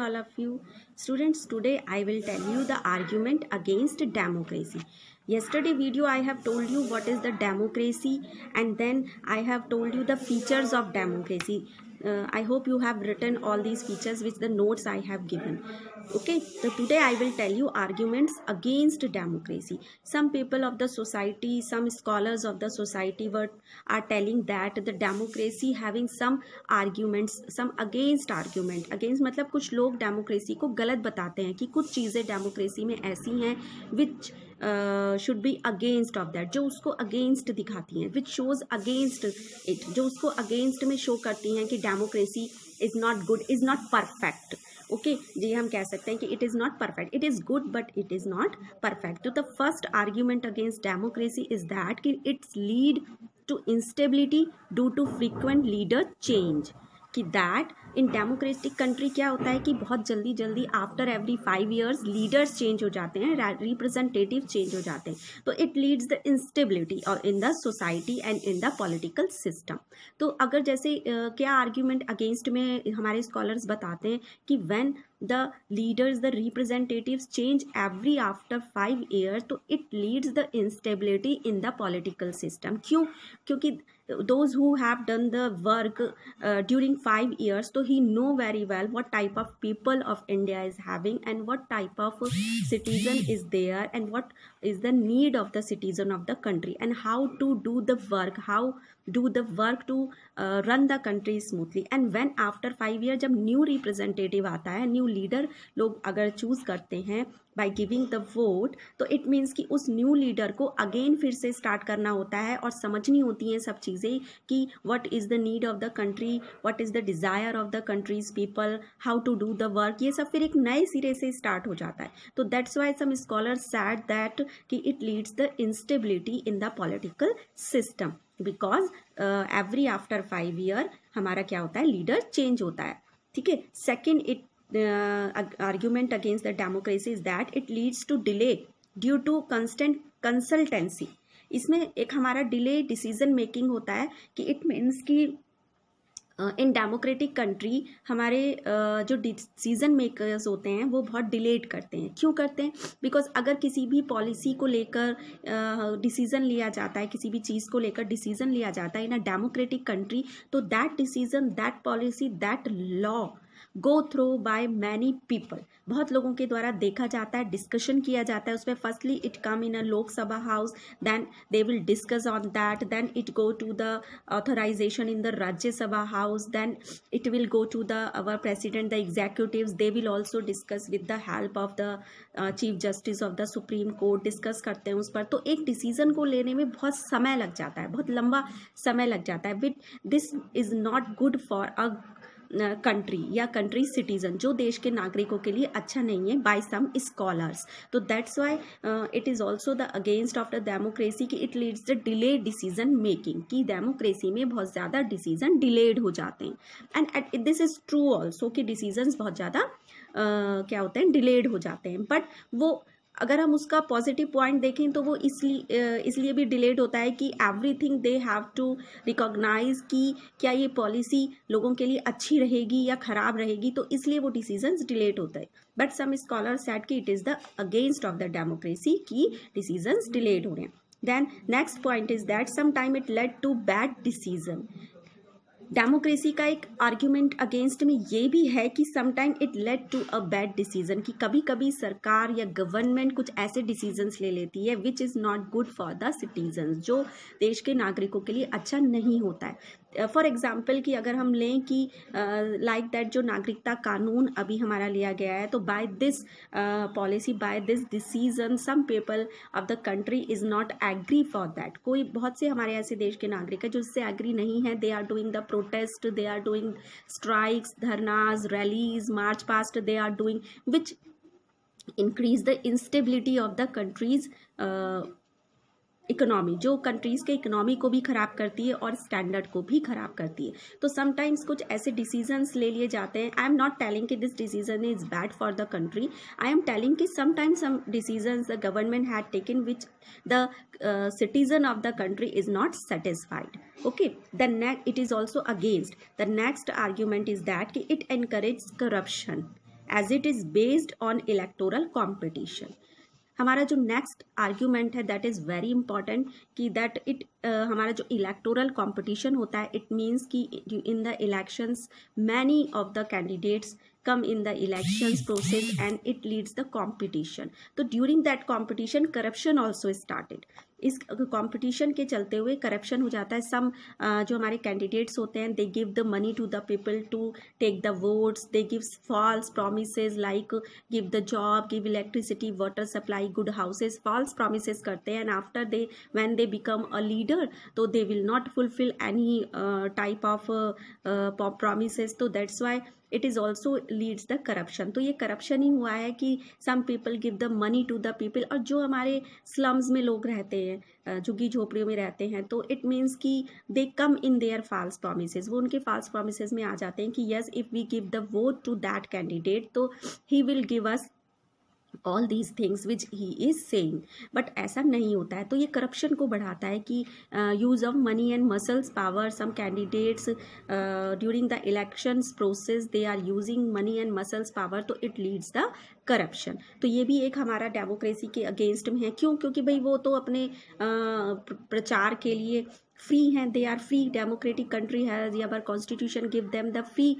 all of you. Students, today I will tell you the argument against democracy. Yesterday video I have told you what is the democracy, and then I have told you the features of democracy. I hope you have written all these features which the notes I have given. Okay, so today I will tell you arguments against democracy. Some people of the society, some scholars of the society are telling that the democracy having some arguments, some against argument. Against मतलब कुछ लोग democracy को गलत बताते हैं कि कुछ चीज़ें डेमोक्रेसी में ऐसी हैं विच should be against of that, जो उसको अगेंस्ट दिखाती हैं, विच शोज अगेंस्ट इट, जो उसको अगेंस्ट में शो करती हैं कि democracy is not good, is not perfect. Okay जी, हम कह सकते हैं कि it is not perfect, it is good but it is not perfect. तो the first argument against democracy is that कि it's lead to instability due to frequent leader change. कि that in democratic country क्या होता है कि बहुत जल्दी जल्दी after every 5 years leaders change हो जाते हैं, रिप्रेजेंटेटिव चेंज हो जाते हैं. तो इट लीड्स द इंस्टेबिलिटी और in the society and in the political system. तो अगर जैसे क्या आर्ग्यूमेंट अगेंस्ट में हमारे स्कॉलर्स बताते हैं कि when the leaders, the representatives change every after 5 years, तो it leads the instability in the political system. क्यों? क्योंकि those who have done the work during 5 years, तो he know very well what type of people of India is having and what type of citizen is there and what is the need of the citizen of the country and how to do the work, how do the work to run the country smoothly. And when after 5 years जब new representative आता है, new leader लोग अगर choose करते हैं by giving the vote, तो it means कि उस न्यू लीडर को अगेन फिर से स्टार्ट करना होता है और समझनी होती हैं सब चीज़ें कि what is the need of the country, what is the desire of the countries people, how to do the work. ये सब फिर एक नए सिरे से स्टार्ट हो जाता है. तो that's why some scholars said that कि it leads the instability in the political system because every after 5 year हमारा क्या होता है, लीडर चेंज होता है. ठीक है. Second it argument against the democracy is that it leads to delay due to constant consultancy. इसमें एक हमारा डिले डिसीजन मेकिंग होता है कि इट मीन्स कि इन डेमोक्रेटिक कंट्री हमारे जो डिसीजन मेकर्स होते हैं वो बहुत डिलेड करते हैं. क्यों करते हैं? बिकॉज अगर किसी भी पॉलिसी को लेकर डिसीजन लिया जाता है, किसी भी चीज़ को लेकर डिसीजन लिया जाता है इन अ डेमोक्रेटिक कंट्री, तो that decision, that policy, that law go through by many people. बहुत लोगों के द्वारा देखा जाता है, डिस्कशन किया जाता है उसमें. Firstly it come in a Lok Sabha house, then they will discuss on that, then it go to the authorization in the Rajya Sabha house, then it will go to the our president, the executives, they will also discuss with the help of the chief justice of the Supreme Court, discuss करते हैं उस पर. तो एक decision को लेने में बहुत समय लग जाता है, बहुत लंबा समय लग जाता है. With this is not good for a country या कंट्री सिटीजन, जो देश के नागरिकों के लिए अच्छा नहीं है बाय सम स्कॉलर्स. तो that's why it is also the against of the democracy कि it leads the delay decision making, कि डेमोक्रेसी में बहुत ज़्यादा डिसीजन डिलेड हो जाते हैं. And this is true also कि डिसीजंस बहुत ज़्यादा क्या होते हैं, डिलेड हो जाते हैं. बट वो अगर हम उसका पॉजिटिव पॉइंट देखें तो वो इसलिए भी डिलेड होता है कि everything they have to recognize कि क्या ये पॉलिसी लोगों के लिए अच्छी रहेगी या ख़राब रहेगी, तो इसलिए वो डिसीजंस डिलेड होता है. बट सम स्कॉलर्स सेड कि it is the against of the democracy कि डिसीजंस डिलेड हो रहे हैं. Then next point is that some time it led to bad decision. Democracy का एक आर्ग्यूमेंट अगेंस्ट में ये भी है कि sometime it led to a bad decision, कि कभी कभी सरकार या गवर्नमेंट कुछ ऐसे डिसीजंस ले लेती है which is not good for the citizens, जो देश के नागरिकों के लिए अच्छा नहीं होता है. फॉर एग्जाम्पल कि अगर हम लें कि लाइक दैट जो नागरिकता कानून अभी हमारा लिया गया है, तो by this policy, by this decision some people of the country is not agree for that. कोई बहुत से हमारे ऐसे देश के नागरिक हैं जो इससे एग्री नहीं है. They are doing the protest, they are doing strikes, dharnas, rallies, march past, they are doing which increase the instability of the country's economy, जो कंट्रीज़ के इकोनॉमी को भी ख़राब करती है और स्टैंडर्ड को भी ख़राब करती है. तो समटाइम्स कुछ ऐसे डिसीजंस ले लिए जाते हैं. आई एम नॉट टेलिंग कि this decision is bad for the country, I am telling कि sometimes some decisions the government had taken which the citizen of the country is not satisfied. Okay, it is also against. The next argument is that it encourages corruption as it is based on electoral competition. हमारा जो next argument है that is very important कि that it हमारा जो electoral competition होता है it means कि in the elections many of the candidates come in the elections process and it leads the competition. तो during that competition corruption also started. इस competition के चलते हुए करप्शन हो जाता है. सम जो हमारे कैंडिडेट्स होते हैं they give the money to the people to take the votes, they give false promises like give the job, give electricity, water supply, good houses, false promises करते हैं. And after they when they become a leader तो they will not fulfil any type of promises. तो that's why it is also leads the corruption. तो ये corruption ही हुआ है कि some people give the money to the people. और जो हमारे स्लम्स में लोग रहते हैं, झुग्गी झोपड़ियों में रहते हैं, तो इट मीन्स कि they come in their false promises. वो उनके फॉल्स प्रोमिसेस में आ जाते हैं कि yes if we give the vote to that candidate तो he will give us all these things which he is saying. But ऐसा नहीं होता है. तो ये करप्शन को बढ़ाता है कि use of money and muscles power. Some candidates during the elections process they are using money and muscles power, तो इट लीड्स द करप्शन. तो ये भी एक हमारा डेमोक्रेसी के अगेंस्ट में है. क्यों? क्योंकि भाई वो तो अपने प्रचार के लिए फ्री हैं. They are free. Democratic country has या constitution give them the free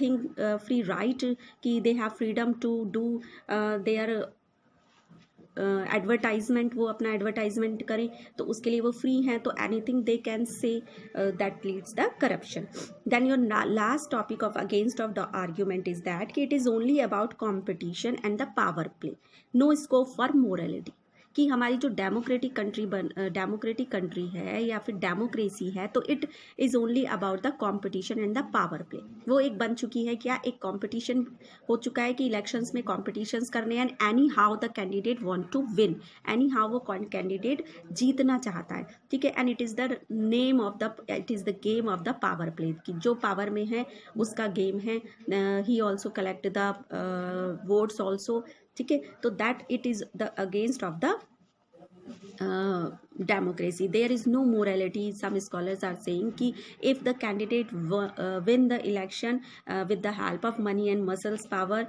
thing, free right कि they have freedom to do their advertisement. वो अपना एडवर्टाइजमेंट करें तो उसके लिए वो फ्री हैं. तो anything they can say that leads the corruption. Then your last topic of against of the argument is that कि it is only about competition and the power play, no scope for morality. कि हमारी जो democratic country है या फिर democracy है तो it is only about the competition and the power play. वो एक बन चुकी है क्या, एक कंपटीशन हो चुका है कि इलेक्शंस में कॉम्पिटिशन्स करने and anyhow the candidate want to win. Anyhow वो कैंडिडेट जीतना चाहता है. ठीक है. And it is the name of the it is the game of the power play कि जो पावर में है उसका गेम है. He also collect the votes also. ठीक है. तो that it is the against of the democracy. There is no morality. Some scholars are saying कि if the candidate win the election with the help of money and muscles power,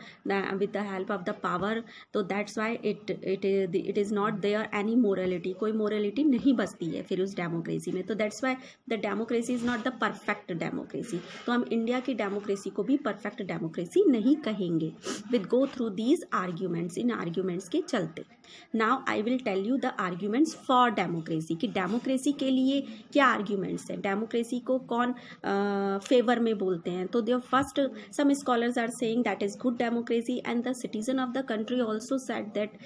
with the help of the power, तो that's why it is not there any morality. कोई morality नहीं बचती है फिर उस democracy में. तो that's why the democracy is not the perfect democracy. तो हम इंडिया की डेमोक्रेसी को भी परफेक्ट डेमोक्रेसी नहीं कहेंगे. With go through these arguments. इन आर्ग्यूमेंट्स के चलते now I will tell you the arguments for democracy कि डेमोक्रेसी के लिए क्या आर्ग्यूमेंट्स हैं. डेमोक्रेसी को कौन फेवर में बोलते हैं. तो there first some scholars are saying that is good democracy and the citizen of the country also said that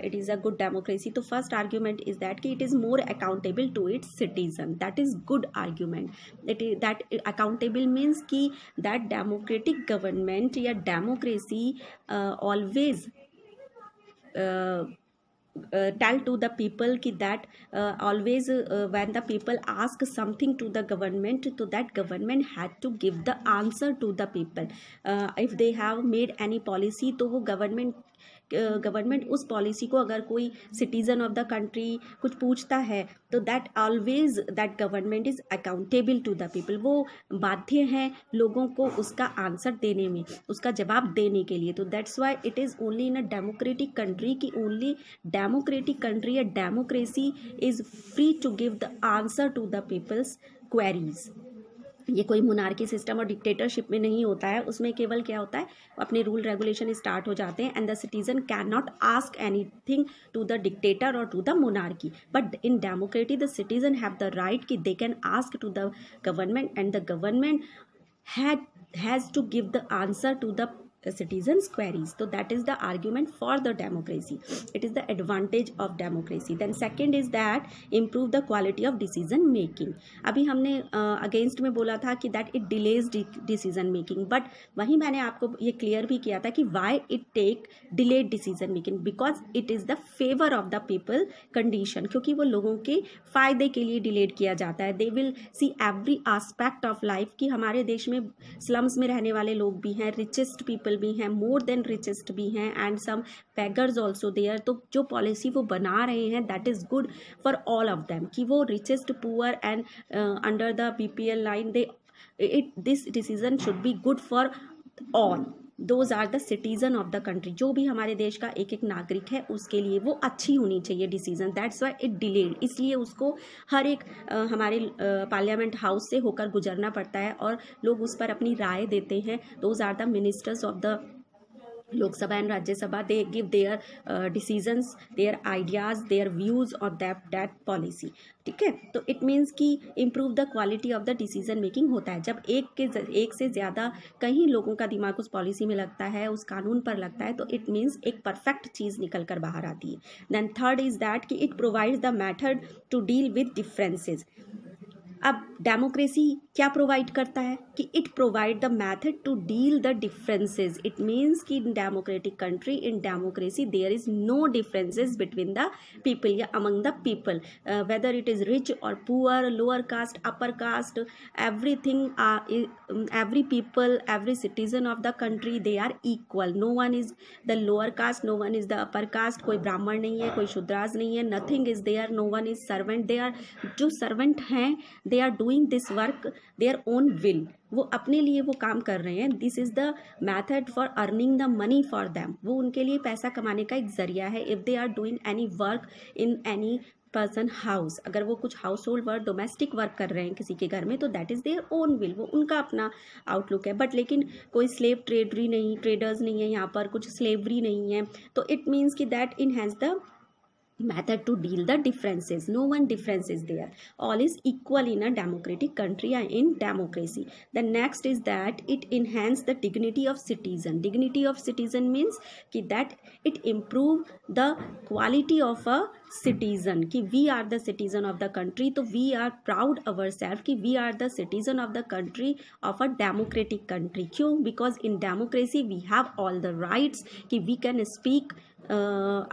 it is a good democracy. तो फर्स्ट आर्ग्यूमेंट इज दैट कि it is more accountable to its citizen. That is good argument. That accountable means कि that democratic government या democracy always tell to the people ki that always when the people ask something to the government, so that government had to give the answer to the people. If they have made any policy तो वो government उस policy को अगर कोई citizen of the country कुछ पूछता है तो that always that government is accountable to the people. वो बाध्य हैं लोगों को उसका आंसर देने में, उसका जवाब देने के लिए. तो that's why it is only in a democratic country कि ओनली डेमोक्रेटिक कंट्री या democracy is free to give the answer to the peoples queries. ये कोई मोनार्की सिस्टम और डिक्टेटरशिप में नहीं होता है. उसमें केवल क्या होता है, अपने रूल रेगुलेशन स्टार्ट हो जाते हैं and the citizen can not ask anything to the dictator और to the monarchy. But in democracy the citizen have the right कि they can ask to the government and the government has to give the answer to the citizens queries. So that is the argument for the democracy. It is the advantage of democracy. Then second is that improve the quality of decision making. अभी हमने against में बोला था कि that it delays decision making, but वहीं मैंने आपको ये क्लियर भी किया था कि why it take delayed decision making, because it is the favor of the people condition. क्योंकि वो लोगों के फ़ायदे के लिए डिलेड किया जाता है. They will see every aspect of life कि हमारे देश में स्लम्स में रहने वाले लोग भी हैं, richest people भी हैं, मोर देन रिचेस्ट भी हैं and some beggars also there. तो जो पॉलिसी वो बना रहे हैं that is good for all of them कि वो richest poor and under the BPL line this decision should be good for all. Those are the citizen of the country, जो भी हमारे देश का एक एक नागरिक है उसके लिए वो अच्छी होनी चाहिए decision, that's why it delayed, इसलिए उसको हर एक हमारे पार्लियामेंट हाउस से होकर गुजरना पड़ता है और लोग उस पर अपनी राय देते हैं। Those are the ministers of the Lok Sabha and Rajya Sabha, they give their decisions, their ideas, their views of that policy. ठीक है, तो इट मीन्स कि improve the quality of the decision making होता है जब एक से ज़्यादा कहीं लोगों का दिमाग उस पॉलिसी में लगता है, उस कानून पर लगता है, तो इट मीन्स एक परफेक्ट चीज़ निकल कर बाहर आती है। देन थर्ड इज दैट कि it provides the method to deal with differences. अब डेमोक्रेसी क्या प्रोवाइड करता है कि it provide the method to deal the differences. It means कि in democratic country, in democracy there is no differences between the people या among the people, whether it is rich और poor, lower caste, upper caste, everything, every people, every citizen of the country they are equal. No one is the lower caste, no one is the upper caste, कोई ब्राह्मण नहीं है, कोई शूद्रास नहीं है, nothing is there, no one is servant. They are, जो servant हैं, they are doing this work their own will, वो अपने लिए वो काम कर रहे हैं। This is the method for earning the money for them, वो उनके लिए पैसा कमाने का एक जरिया है। If they are doing any work in any person house, अगर वो कुछ household work, domestic work कर रहे हैं किसी के घर में, तो that is their own will, वो उनका अपना आउटलुक है। बट लेकिन कोई स्लेव ट्रेडर्स नहीं है यहाँ पर, कुछ स्लेवरी नहीं है, तो इट मीन्स कि that enhance the method to deal the differences. No one difference is there, all is equal in a democratic country and in democracy. The next is that it enhance the dignity of citizen. Dignity of citizen means कि that it improve the quality of a citizen, कि we are the citizen of the country, तो we are proud ourselves कि we are the citizen of the country of a democratic country. क्यों? Because in democracy we have all the rights कि we can speak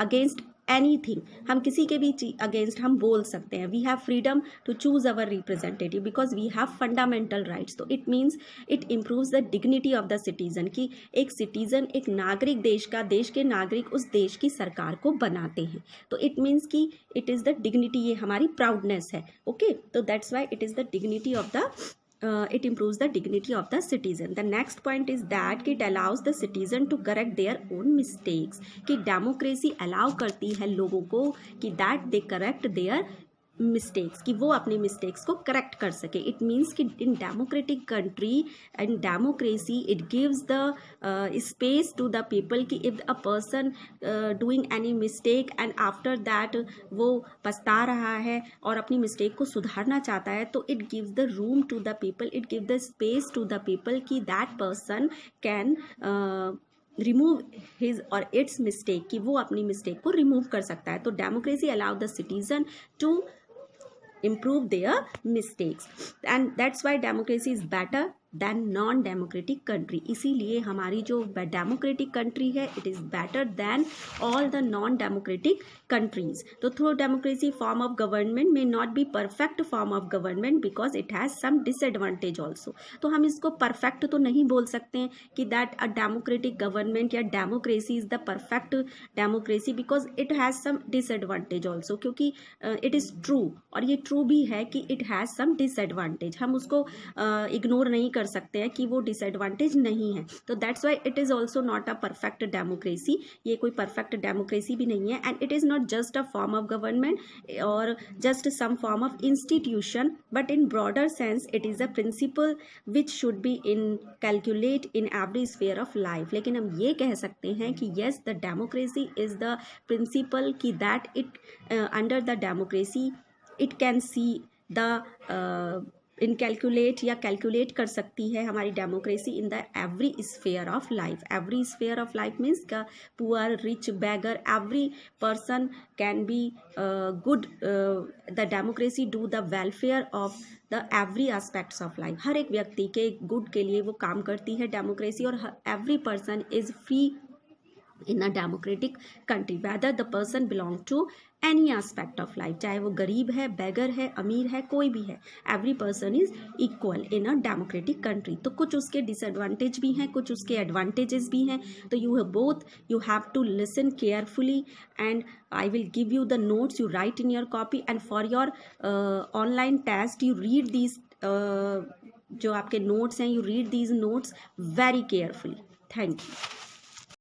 against anything, हम किसी के भी against हम बोल सकते हैं। We have freedom to choose our representative because we have fundamental rights. तो it means it improves the dignity of the citizen, कि एक सिटीजन, एक नागरिक देश का, देश के नागरिक उस देश की सरकार को बनाते हैं। तो इट मीन्स कि इट इज़ द डिग्निटी, ये हमारी प्राउडनेस है। ओके, तो that's why it is the dignity of the it improves the dignity of the citizen. The next point is that it allows the citizen to correct their own mistakes, कि democracy allow करती है लोगों को कि that they correct their mistakes, कि वो अपने mistakes को करेक्ट कर सके। इट मीन्स कि in democratic country and democracy it gives the space to the people, कि if a person doing any mistake and after that वो पछता रहा है और अपनी मिस्टेक को सुधारना चाहता है, तो it gives the room to the people, it gives the space to the people कि that person can remove his और इट्स मिस्टेक, कि वो अपनी मिस्टेक को रिमूव कर सकता है। तो democracy allow the citizen to improve their mistakes and that's why democracy is better than non-democratic country. इसीलिए हमारी जो democratic country है it is better than all the non-democratic countries. तो through democracy form of government may not be perfect form of government because it has some disadvantage also. तो हम इसको perfect तो नहीं बोल सकते हैं कि that a democratic government या democracy is the perfect democracy because it has some disadvantage also, क्योंकि it is true, और ये true भी है कि it has some disadvantage, हम उसको ignore नहीं कर सकते हैं कि वो डिसएडवांटेज नहीं है। तो that's why it is also not a perfect democracy, ये कोई परफेक्ट डेमोक्रेसी भी नहीं है। And it is not just a form of government और just some form of institution, but in broader sense it is a principle which should be in calculate in every sphere of life. लेकिन हम ये कह सकते हैं कि yes the democracy is the principle, कि that it under the democracy it can see the incalculate या calculate कर सकती है हमारी democracy in the every sphere of life. Every sphere of life means का poor, rich, beggar, every person can be good, the democracy do the welfare of the every aspects of life. हर एक व्यक्ति के good के लिए वो काम करती है डेमोक्रेसी, और every person is free in a democratic country whether the person belong to any aspect of life, चाहे वो गरीब है, बेगर है, अमीर है, कोई भी है, every person is equal in a democratic country. तो कुछ उसके डिसएडवांटेज भी हैं, कुछ उसके एडवांटेजेस भी हैं। तो you have both, you have to listen carefully and I will give you the notes, you write in your copy and for your online test you read these, जो आपके नोट्स हैं, you read these notes very carefully. Thank you.